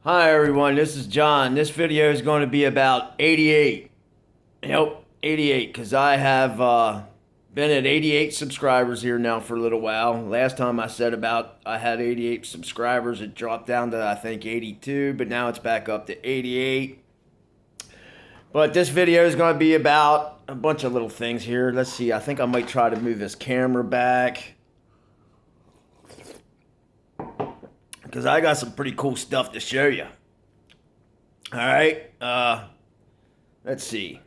Hi everyone, this is John. This video is going to be about 88. Yep, 88, because I have been at 88 subscribers here now for a little while. Last time I said I had 88 subscribers, it dropped down to I think 82, but now it's back up to 88. But this video is going to be about a bunch of little things here. Let's see, I think I might try to move this camera back, because I got some pretty cool stuff to show you. All right, let's see.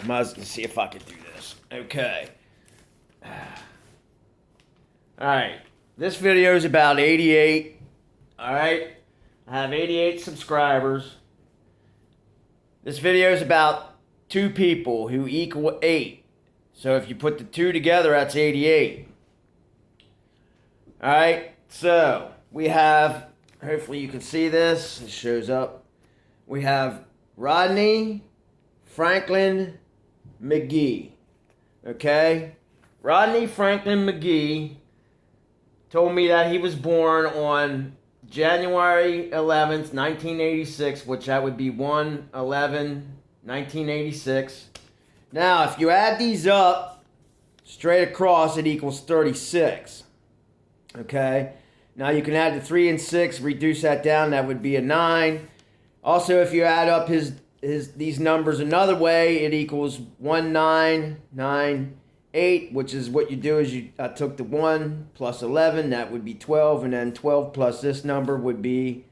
I might as well see if I can do this. Okay. All right, this video is about 88. All right, I have 88 subscribers. This video is about two people who equal 8. So if you put the two together, that's 88. All right. So, we have, hopefully you can see this, it shows up. We have Rodney Franklin McGee, okay? Rodney Franklin McGee told me that he was born on January 11th, 1986, which that would be 1/11/1986. Now, if you add these up straight across, it equals 36, okay? Now you can add the 3 and 6, reduce that down, that would be a 9. Also, if you add up these numbers another way, it equals 1998, which is what you do is I took the 1 plus 11, that would be 12, and then 12 plus this number would be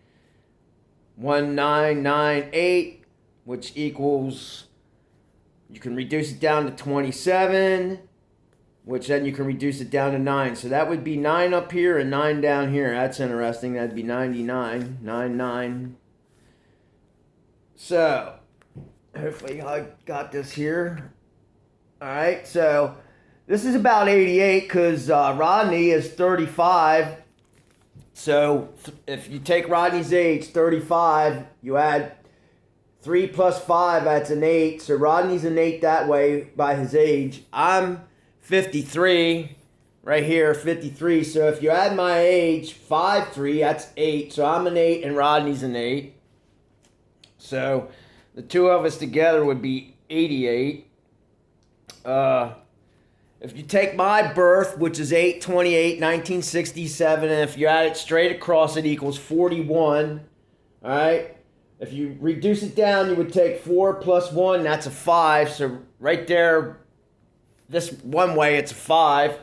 1998, which equals, you can reduce it down to 27, which then you can reduce it down to 9. So that would be 9 up here and 9 down here. That's interesting. That'd be 99, 99. So, hopefully I got this here. All right, so this is about 88 because Rodney is 35. So if you take Rodney's age, 35, you add 3 plus 5, that's an 8. So Rodney's an 8 that way by his age. I'm 53, right here, 53. So if you add my age, 5'3", that's 8. So I'm an 8 and Rodney's an 8. So the two of us together would be 88. If you take my birth, which is 8/28/1967, and if you add it straight across, it equals 41. All right. If you reduce it down, you would take 4 plus 1, that's a 5. So right there, this one way, it's a 5.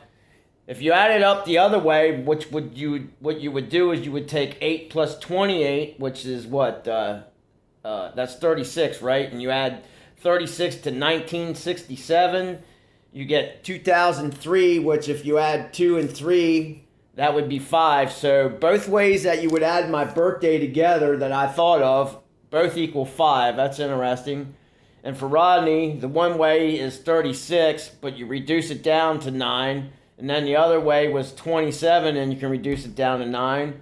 If you add it up the other way, what you would do is you would take 8 plus 28, which is what? That's 36, right? And you add 36 to 1967, you get 2003, which if you add 2 and 3, that would be 5. So both ways that you would add my birthday together that I thought of, both equal 5. That's interesting. And for Rodney, the one way is 36, but you reduce it down to 9. And then the other way was 27, and you can reduce it down to 9.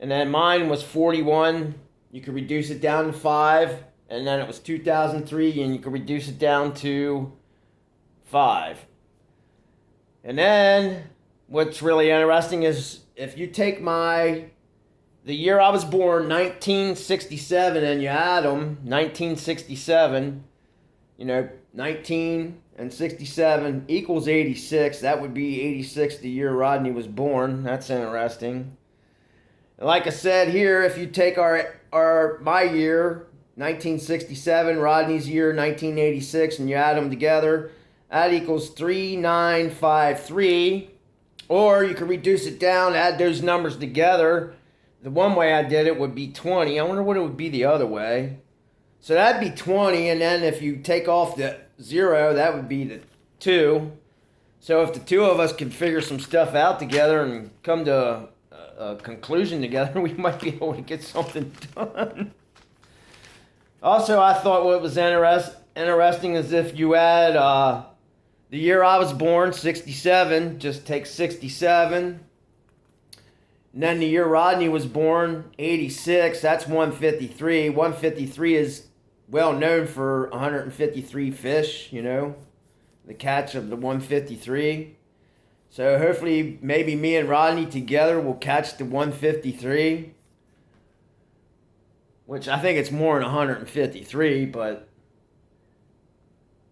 And then mine was 41. You can reduce it down to 5. And then it was 2003, and you can reduce it down to 5. And then what's really interesting is if you take the year I was born, 1967, and you add them, 1967, 19 and 67 equals 86. That would be 86 the year Rodney was born. That's interesting. And like I said here, if you take my year, 1967, Rodney's year, 1986, and you add them together, that equals 3953. Or you can reduce it down, add those numbers together. The one way I did it would be 20. I wonder what it would be the other way. So that'd be 20, and then if you take off the 0, that would be the 2. So if the two of us can figure some stuff out together and come to a conclusion together, we might be able to get something done. Also, I thought what was interesting is if you add the year I was born, 67, just take 67. And then the year Rodney was born, 86, that's 153. 153 is well known for 153 fish, the catch of the 153. So hopefully maybe me and Rodney together will catch the 153. which I think it's more than 153, but...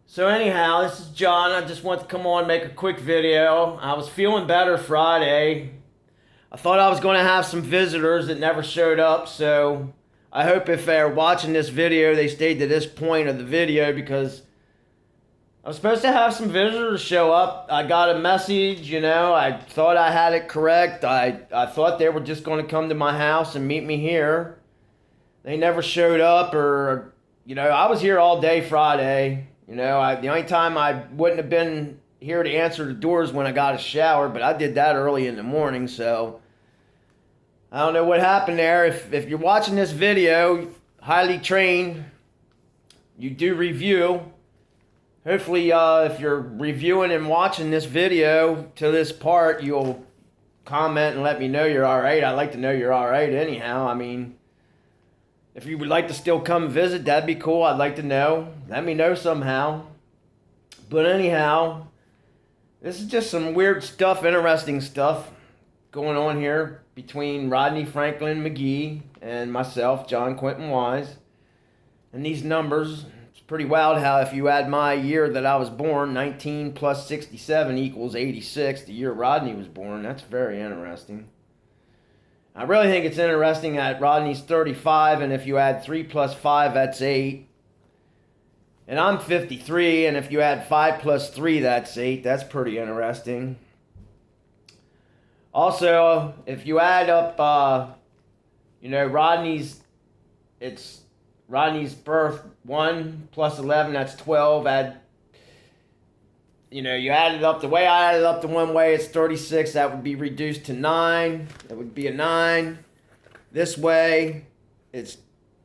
So anyhow, this is John. I just want to come on and make a quick video. I was feeling better Friday. I thought I was going to have some visitors that never showed up, so I hope if they're watching this video, they stayed to this point of the video, because I was supposed to have some visitors show up. I got a message, I thought I had it correct. I thought they were just going to come to my house and meet me here. They never showed up, or, I was here all day Friday. The only time I wouldn't have been here to answer the doors when I got a shower, but I did that early in the morning, so I don't know what happened there. If you're watching this video, highly trained, you do review. Hopefully, if you're reviewing and watching this video to this part, you'll comment and let me know you're all right. I'd like to know you're all right anyhow. I mean, if you would like to still come visit, that'd be cool. I'd like to know. Let me know somehow. But anyhow, this is just some weird stuff, interesting stuff going on here between Rodney Franklin McGee and myself, John Quentin Wise. And these numbers, it's pretty wild how if you add my year that I was born, 19 plus 67 equals 86, the year Rodney was born. That's very interesting. I really think it's interesting that Rodney's 35, and if you add 3 plus 5, that's 8. And I'm 53, and if you add 5 plus 3, that's 8. That's pretty interesting. Also, if you add up, Rodney's birth, 1 plus 11, that's 12. You add it up, the way I added it up to one way, it's 36. That would be reduced to 9. That would be a 9. This way, it's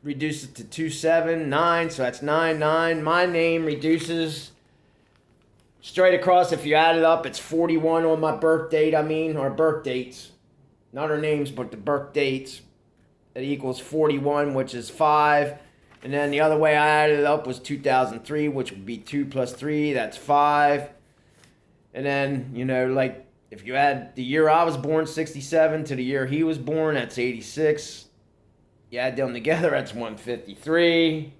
reduces to 2, 7, 9. So that's 9, 9. My name reduces straight across. If you add it up, it's 41 on my birth date, or birth dates. Not our names, but the birth dates. It equals 41, which is 5. And then the other way I added it up was 2003, which would be 2 plus 3, that's 5. And then, if you add the year I was born, 67, to the year he was born, that's 86. You add them together, that's 153.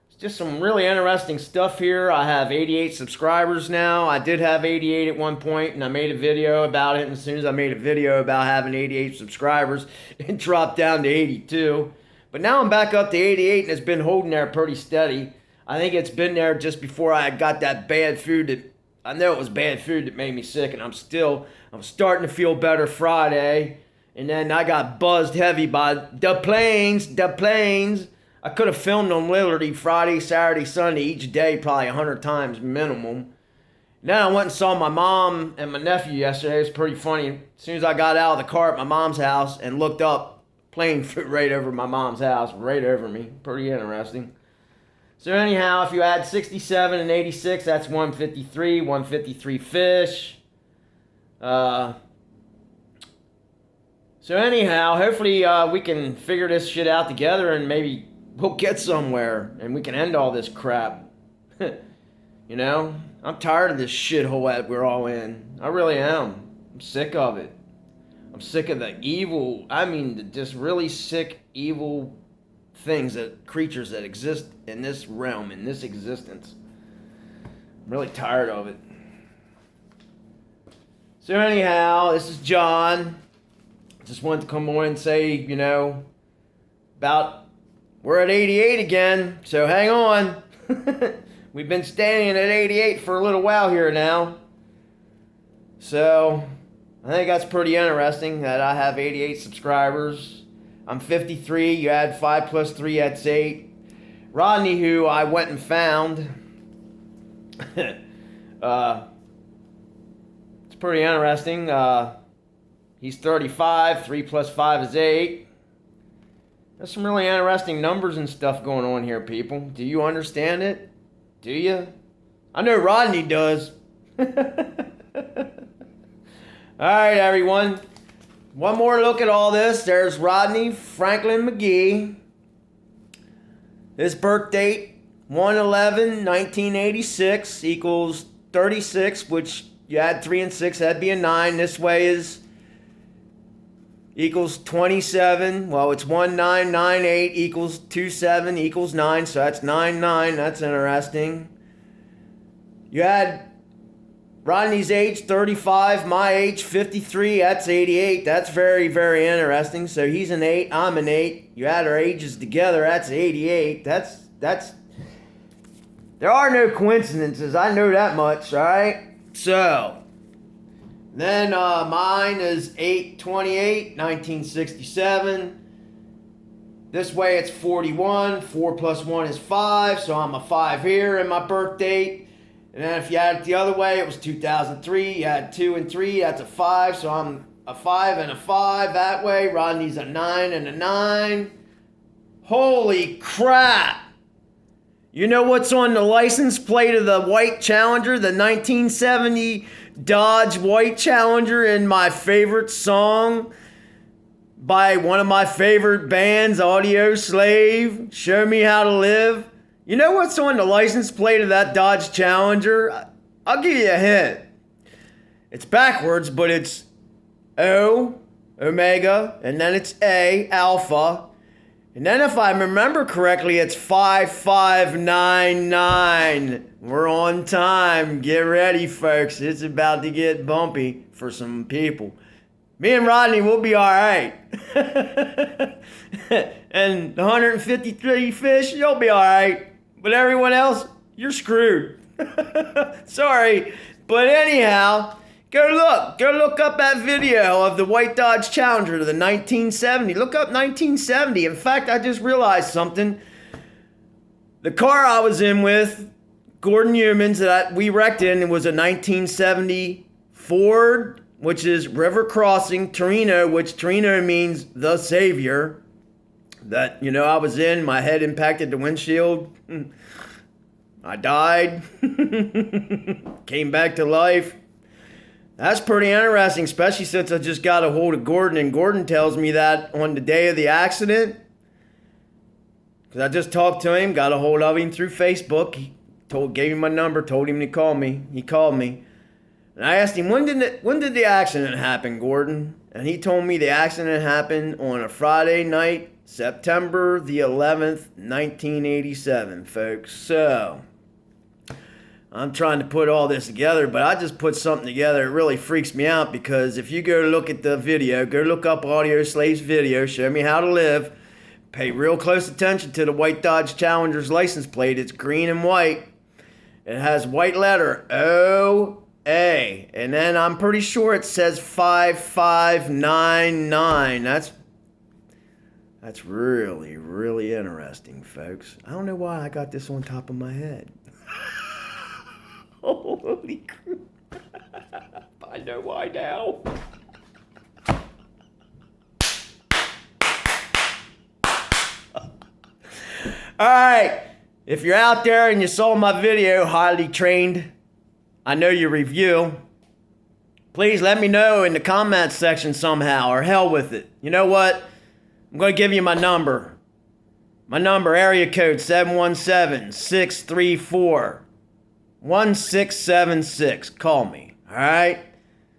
It's just some really interesting stuff here. I have 88 subscribers now. I did have 88 at one point, and I made a video about it. And as soon as I made a video about having 88 subscribers, it dropped down to 82. But now I'm back up to 88, and it's been holding there pretty steady. I think it's been there just before I got that bad food that, I know it was bad food that made me sick, and I'm starting to feel better Friday. And then I got buzzed heavy by the planes. I could have filmed them literally Friday, Saturday, Sunday, each day, probably 100 times minimum. Then I went and saw my mom and my nephew yesterday. It was pretty funny. As soon as I got out of the car at my mom's house and looked up, plane flew right over my mom's house, right over me. Pretty interesting. So anyhow, if you add 67 and 86, that's 153. 153 fish. So anyhow, hopefully we can figure this shit out together, and maybe we'll get somewhere and we can end all this crap. I'm tired of this shithole that we're all in. I really am. I'm sick of it. I'm sick of the evil, just really sick, evil things, creatures that exist in this realm, in this existence. I'm really tired of it. So anyhow, this is John. Just wanted to come on and say, about, we're at 88 again, so hang on. We've been staying at 88 for a little while here now. So I think that's pretty interesting that I have 88 subscribers. I'm 53. You add 5 plus 3, that's 8. Rodney, who I went and found, it's pretty interesting. He's 35. 3 plus 5 is 8. There's some really interesting numbers and stuff going on here, people. Do you understand it? Do you? I know Rodney does. All right, everyone. One more look at all this. There's Rodney Franklin McGee. His birth date, 1/11/1986, equals 36, which you add 3 and 6, that'd be a 9. This way is equals 27. Well, it's 1998 equals 27 equals 9. So that's 99. That's interesting. You had Rodney's age, 35. My age, 53. That's 88. That's very, very interesting. So he's an 8. I'm an 8. You add our ages together. That's 88. That's. There are no coincidences. I know that much, all right? So, then mine is 8/28, 1967. This way it's 41. 4 plus 1 is 5, so I'm a 5 here in my birth date. And then if you add it the other way, it was 2003. You add 2 and 3, that's a 5, so I'm a 5 and a 5 that way. Rodney's a 9 and a 9. Holy crap! You know what's on the license plate of the white Challenger, the 1970 Dodge white Challenger, in my favorite song by one of my favorite bands, Audio Slave, Show Me How to Live? You know what's on the license plate of that Dodge Challenger? I'll give you a hint. It's backwards, but it's O, Omega, and then it's A, Alpha. And then if I remember correctly, it's 5599. We're on time. Get ready, folks. It's about to get bumpy for some people. Me and Rodney will be all right. And the 153 fish, you'll be all right. But everyone else, you're screwed. Sorry. But anyhow, go look up that video of the white Dodge Challenger, the 1970. Look up 1970. In fact, I just realized something. The car I was in with Gordon Humans that we wrecked in, it was a 1970 Ford, which is River Crossing Torino, which Torino means the savior. That, I was in, my head impacted the windshield. I died. Came back to life. That's pretty interesting, especially since I just got a hold of Gordon, and Gordon tells me that on the day of the accident, because I just talked to him, got a hold of him through Facebook. He gave me my number, told him to call me. He called me, and I asked him, when did the accident happen, Gordon? And he told me the accident happened on a Friday night, September the 11th, 1987, folks. So I'm trying to put all this together, but I just put something together. It really freaks me out, because if you go look at the video, go look up Audio Slave's video, Show Me How to Live, pay real close attention to the white Dodge Challenger's license plate. It's green and white. It has white letter OA, and then I'm pretty sure it says 5599. That's really, really interesting, folks. I don't know why I got this on top of my head. Holy crap. I know why now. Alright, if you're out there and you saw my video, Highly Trained, I know you review, please let me know in the comments section somehow, or hell with it. You know what? I'm going to give you my number. My number, area code 717-634-1676. Call me, all right?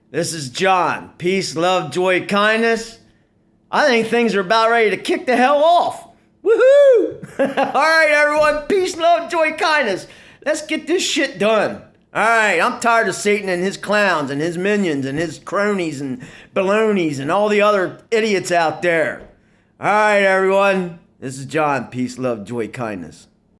This is John. Peace, love, joy, kindness. I think things are about ready to kick the hell off. Woohoo! All right, everyone. Peace, love, joy, kindness. Let's get this shit done. All right, I'm tired of Satan and his clowns and his minions and his cronies and balonies and all the other idiots out there. All right, everyone. This is John. Peace, love, joy, kindness.